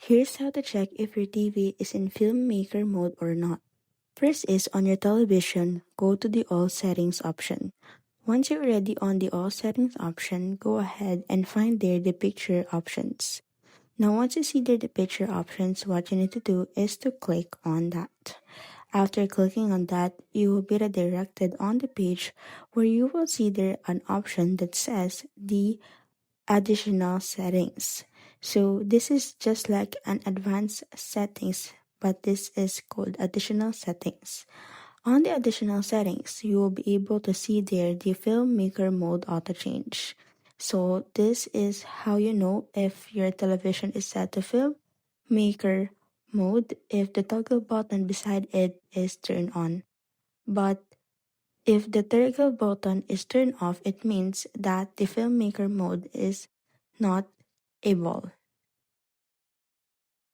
Here's how to check if your TV is in Filmmaker mode or not. First is on your television, go to the All Settings option. Once you're already on the All Settings option, go ahead and find there the picture options. Now once you see there the picture options, what you need to do is to click on that. After clicking on that, you will be redirected on the page where you will see there an option that says the additional settings. So this is just like an advanced settings, but this is called additional settings. On the additional settings, you will be able to see there the Filmmaker Mode auto change. So this is how you know if your television is set to Filmmaker Mode if the toggle button beside it is turned on. But if the toggle button is turned off, it means that the Filmmaker Mode is not able.